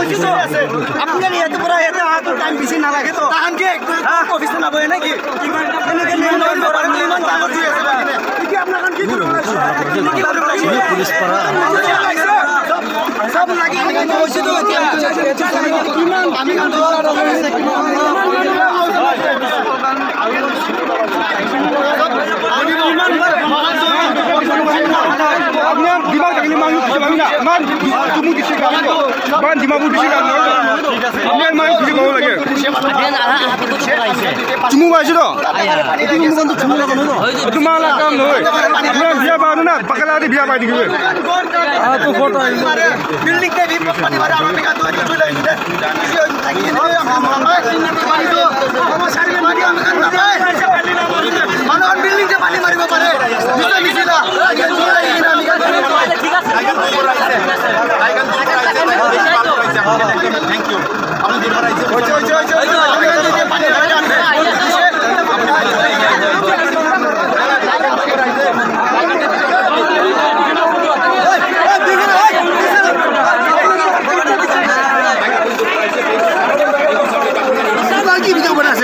আপনাৰ ইয়াতে পৰা ইয়াতে আহাটো টাইম বেছি নালাগে তো তাহান কি অফিসে নাবয়ে নাকি এনেকে নিয়ম ডাঙৰ দি আছে কি আপনাৰ কি পুলিশ পৰা সব লাগি কৈছে তো কিমান আমি চুমু পাইছো তো তোমাৰ কাম নহয় আপোনাৰ বিয়া পাব না পাকালা বিয়া পাই দিবি তো ফটো বিল্ডিং তে ভি পানি ভরা আমি কা তো চলে আইছে মানুষ বিল্ডিং তে পানি মারিব পারে নিশ্চয় ঠিক আছে থ্যাংক ইউ আমি দূর করাইছি পানি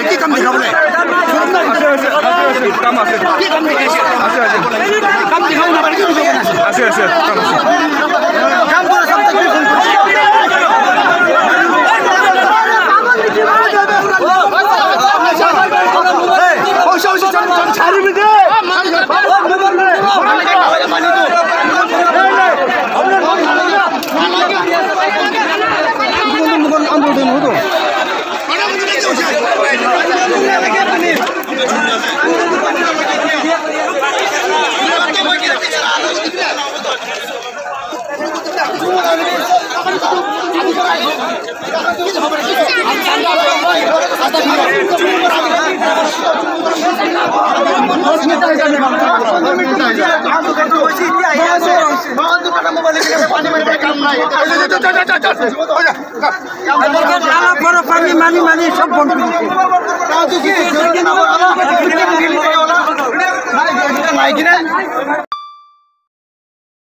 কি কাম দেখাবলে কাম আছে কি কাম দেখাইছে আছে কাম দেখাও না কি আছে আছে কাম করে সব তক ফোন করছি ছাড়ি দে পানি সব বন্ধ করে দিচ্ছে